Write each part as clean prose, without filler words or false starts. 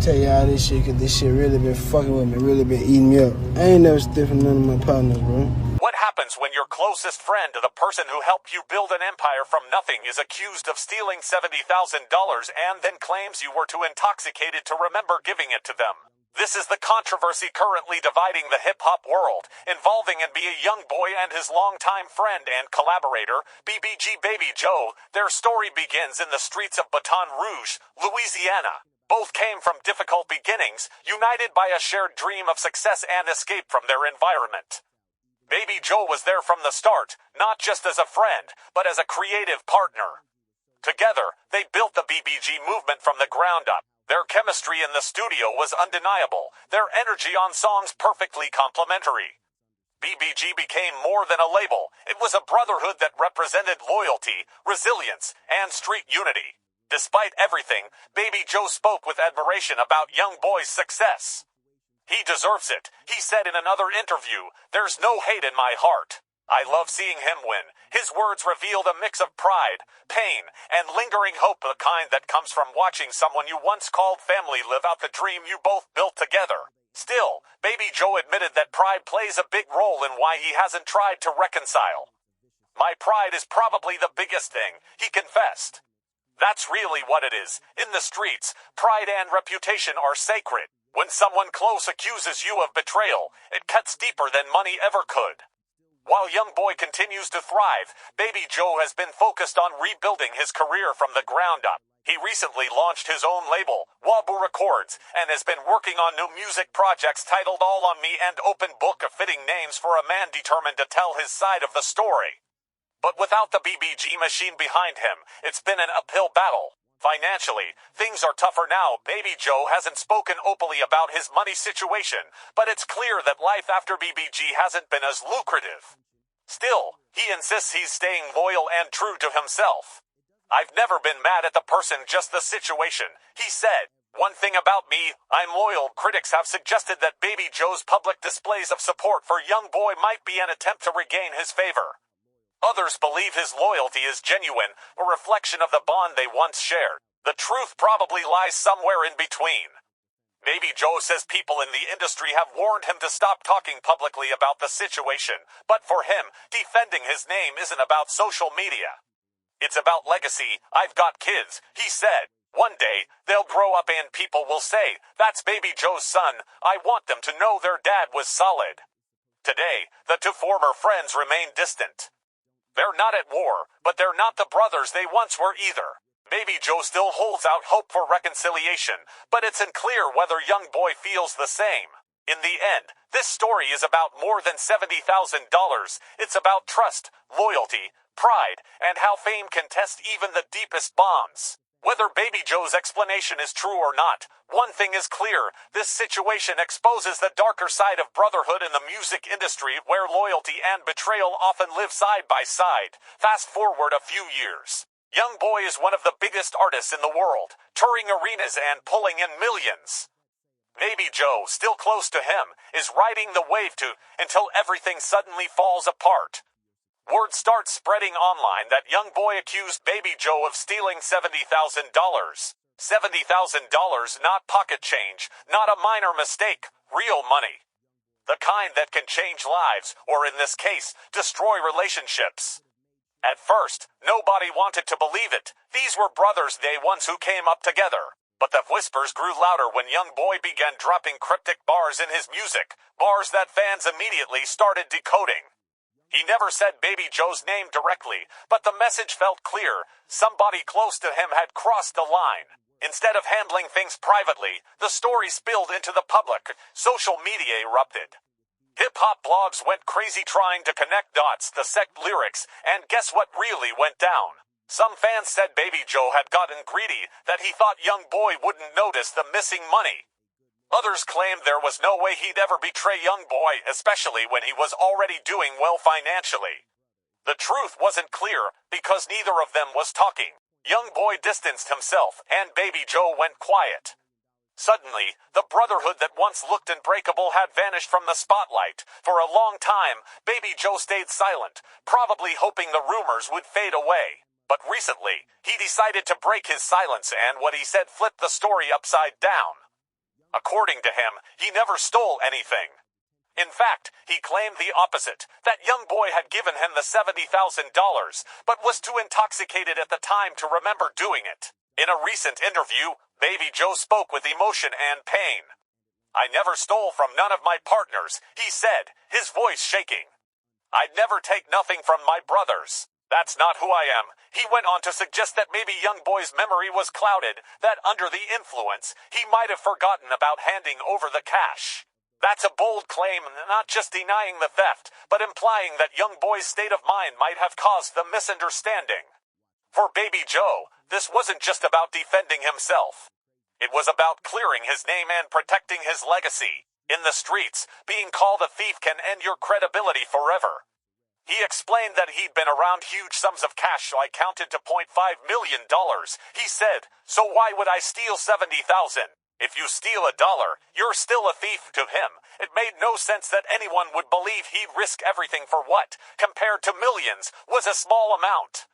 tell y'all this shit, cause this shit really been fucking with me, really been eating me up. I ain't never stood for none of my partners, bro. What happens when your closest friend, the person who helped you build an empire from nothing, is accused of stealing $70,000 and then claims you were too intoxicated to remember giving it to them? This is the controversy currently dividing the hip-hop world, involving NBA YoungBoy and his longtime friend and collaborator, BBG Baby Joe. Their story begins in the streets of Baton Rouge, Louisiana. Both came from difficult beginnings, united by a shared dream of success and escape from their environment. Baby Joe was there from the start, not just as a friend, but as a creative partner. Together, they built the BBG movement from the ground up. Their chemistry in the studio was undeniable, their energy on songs perfectly complementary. BBG became more than a label. It was a brotherhood that represented loyalty, resilience, and street unity. Despite everything, Baby Joe spoke with admiration about YoungBoy's success. He deserves it, he said in another interview. There's no hate in my heart. I love seeing him win. His words revealed a mix of pride, pain, and lingering hope, the kind that comes from watching someone you once called family live out the dream you both built together. Still, Baby Joe admitted that pride plays a big role in why he hasn't tried to reconcile. My pride is probably the biggest thing, he confessed. That's really what it is. In the streets, pride and reputation are sacred. When someone close accuses you of betrayal, it cuts deeper than money ever could. While YoungBoy continues to thrive, Baby Joe has been focused on rebuilding his career from the ground up. He recently launched his own label, Wabu Records, and has been working on new music projects titled All on Me and Open Book, of fitting names for a man determined to tell his side of the story. But without the BBG machine behind him, it's been an uphill battle. Financially, things are tougher now. Baby Joe hasn't spoken openly about his money situation, but it's clear that life after BBG hasn't been as lucrative. Still, he insists he's staying loyal and true to himself. I've never been mad at the person, just the situation, he said. One thing about me, I'm loyal. Critics have suggested that Baby Joe's public displays of support for YoungBoy might be an attempt to regain his favor. Others believe his loyalty is genuine, a reflection of the bond they once shared. The truth probably lies somewhere in between. Baby Joe says people in the industry have warned him to stop talking publicly about the situation, but for him, defending his name isn't about social media. It's about legacy. I've got kids, he said. One day, they'll grow up and people will say, that's Baby Joe's son. I want them to know their dad was solid. Today, the two former friends remain distant. They're not at war, but they're not the brothers they once were either. Baby Joe still holds out hope for reconciliation, but it's unclear whether YoungBoy feels the same. In the end, this story is about more than $70,000. It's about trust, loyalty, pride, and how fame can test even the deepest bonds. Whether Baby Joe's explanation is true or not, one thing is clear: this situation exposes the darker side of brotherhood in the music industry, where loyalty and betrayal often live side by side. Fast forward a few years. YoungBoy is one of the biggest artists in the world, touring arenas and pulling in millions. Baby Joe, still close to him, is riding the wave too, until everything suddenly falls apart. Word starts spreading online that YoungBoy accused Baby Joe of stealing $70,000. $70,000, not pocket change, not a minor mistake, real money. The kind that can change lives, or in this case, destroy relationships. At first, nobody wanted to believe it. These were brothers, they once who came up together. But the whispers grew louder when YoungBoy began dropping cryptic bars in his music, bars that fans immediately started decoding. He never said Baby Joe's name directly, but the message felt clear. Somebody close to him had crossed the line. Instead of handling things privately, the story spilled into the public. Social media erupted. Hip-hop blogs went crazy trying to connect dots, dissect lyrics, and guess what really went down? Some fans said Baby Joe had gotten greedy, that he thought YoungBoy wouldn't notice the missing money. Others claimed there was no way he'd ever betray YoungBoy, especially when he was already doing well financially. The truth wasn't clear, because neither of them was talking. YoungBoy distanced himself, and Baby Joe went quiet. Suddenly, the brotherhood that once looked unbreakable had vanished from the spotlight. For a long time, Baby Joe stayed silent, probably hoping the rumors would fade away. But recently, he decided to break his silence, and what he said flipped the story upside down. According to him, he never stole anything. In fact, he claimed the opposite, that YoungBoy had given him the $70,000, but was too intoxicated at the time to remember doing it. In a recent interview, Baby Joe spoke with emotion and pain. "I never stole from none of my partners," he said, his voice shaking. "I'd never take nothing from my brothers. That's not who I am." He went on to suggest that maybe YoungBoy's memory was clouded, that under the influence, he might have forgotten about handing over the cash. That's a bold claim, not just denying the theft, but implying that YoungBoy's state of mind might have caused the misunderstanding. For Baby Joe, this wasn't just about defending himself. It was about clearing his name and protecting his legacy. In the streets, being called a thief can end your credibility forever. He explained that he'd been around huge sums of cash, so I counted to $0.5 million. He said, "So why would I steal $70,000? If you steal $1, you're still a thief." To him, it made no sense that anyone would believe he'd risk everything for what, compared to millions, was a small amount.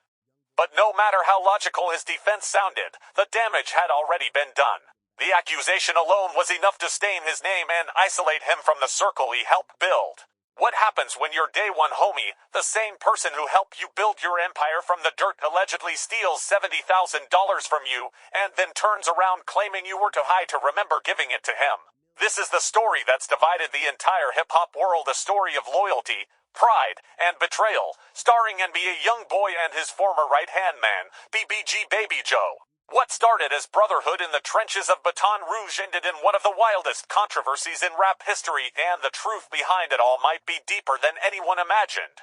But no matter how logical his defense sounded, the damage had already been done. The accusation alone was enough to stain his name and isolate him from the circle he helped build. What happens when your day one homie, the same person who helped you build your empire from the dirt, allegedly steals $70,000 from you and then turns around claiming you were too high to remember giving it to him? This is the story that's divided the entire hip-hop world, a story of loyalty, pride, and betrayal, starring NBA YoungBoy and his former right-hand man, BBG Baby Joe. What started as brotherhood in the trenches of Baton Rouge ended in one of the wildest controversies in rap history, and the truth behind it all might be deeper than anyone imagined.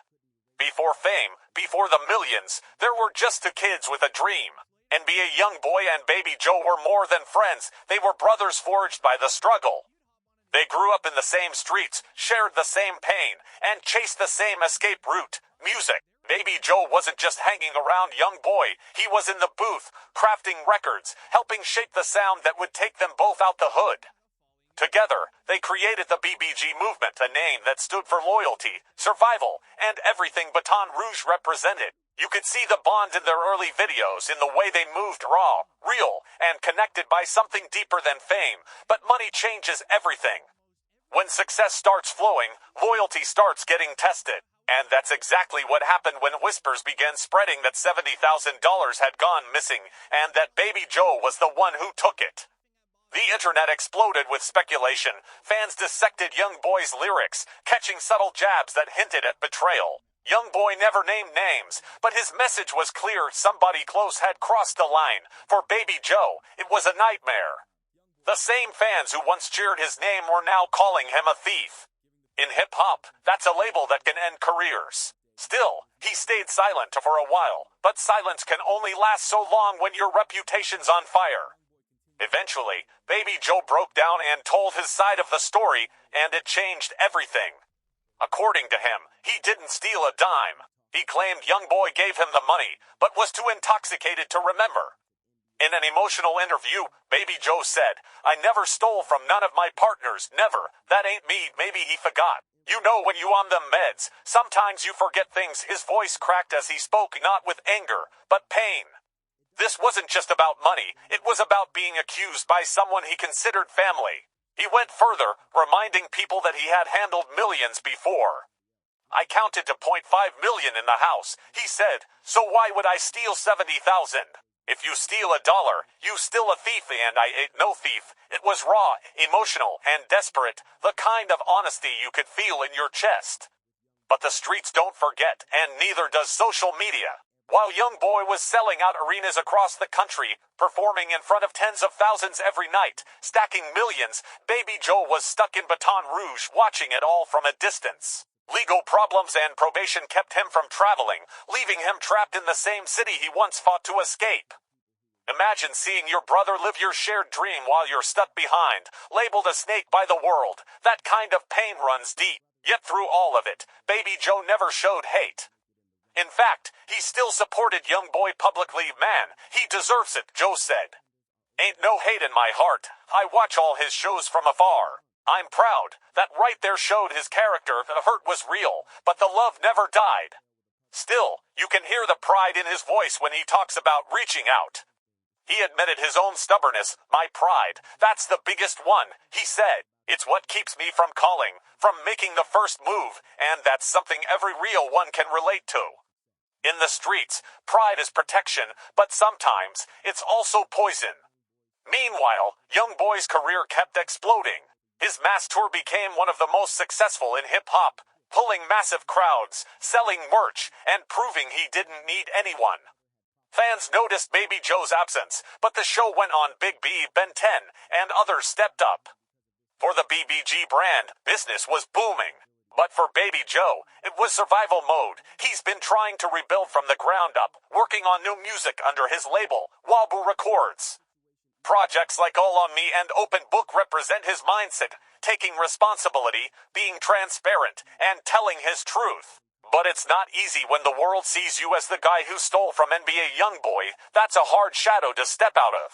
Before fame, before the millions, there were just two kids with a dream. NBA YoungBoy and Baby Joe were more than friends, they were brothers forged by the struggle. They grew up in the same streets, shared the same pain, and chased the same escape route, music. Baby Joe wasn't just hanging around YoungBoy, he was in the booth, crafting records, helping shape the sound that would take them both out the hood. Together, they created the BBG movement, a name that stood for loyalty, survival, and everything Baton Rouge represented. You could see the bond in their early videos, in the way they moved raw, real, and connected by something deeper than fame, but money changes everything. When success starts flowing, loyalty starts getting tested. And that's exactly what happened when whispers began spreading that $70,000 had gone missing, and that Baby Joe was the one who took it. The internet exploded with speculation. Fans dissected YoungBoy's lyrics, catching subtle jabs that hinted at betrayal. YoungBoy never named names, but his message was clear: somebody close had crossed the line. For Baby Joe, it was a nightmare. The same fans who once cheered his name were now calling him a thief. In hip-hop, that's a label that can end careers. Still, he stayed silent for a while, but silence can only last so long when your reputation's on fire. Eventually, Baby Joe broke down and told his side of the story, and it changed everything. According to him, he didn't steal a dime. He claimed YoungBoy gave him the money, but was too intoxicated to remember. In an emotional interview, Baby Joe said, "I never stole from none of my partners, never. That ain't me." Maybe he forgot. You know when you on them meds, sometimes you forget things. His voice cracked as he spoke, not with anger, but pain. This wasn't just about money, it was about being accused by someone he considered family. He went further, reminding people that he had handled millions before. "I counted to $0.5 million in the house," he said, "so why would I steal $70,000? If you steal $1, you still a thief, and I ain't no thief." It was raw, emotional, and desperate, the kind of honesty you could feel in your chest. But the streets don't forget, and neither does social media. While YoungBoy was selling out arenas across the country, performing in front of tens of thousands every night, stacking millions, Baby Joe was stuck in Baton Rouge, watching it all from a distance. Legal problems and probation kept him from traveling, leaving him trapped in the same city he once fought to escape. Imagine seeing your brother live your shared dream while you're stuck behind, labeled a snake by the world. That kind of pain runs deep. Yet through all of it, Baby Joe never showed hate. In fact, he still supported YoungBoy publicly. "Man, he deserves it," Joe said. "Ain't no hate in my heart. I watch all his shows from afar. I'm proud. That right there showed his character. The hurt was real, but the love never died." Still, you can hear the pride in his voice when he talks about reaching out. He admitted his own stubbornness, my pride. That's the biggest one, he said. It's what keeps me from calling, from making the first move, and that's something every real one can relate to. In the streets, pride is protection, but sometimes it's also poison. Meanwhile, YoungBoy's career kept exploding. His mass tour became one of the most successful in hip-hop, pulling massive crowds, selling merch, and proving he didn't need anyone. Fans noticed Baby Joe's absence, but the show went on. Big B, Ben 10, and others stepped up. For the BBG brand, business was booming. But for Baby Joe, it was survival mode. He's been trying to rebuild from the ground up, working on new music under his label, Wabu Records. Projects like All on Me and Open Book represent his mindset, taking responsibility, being transparent, and telling his truth. But it's not easy when the world sees you as the guy who stole from NBA YoungBoy. That's a hard shadow to step out of.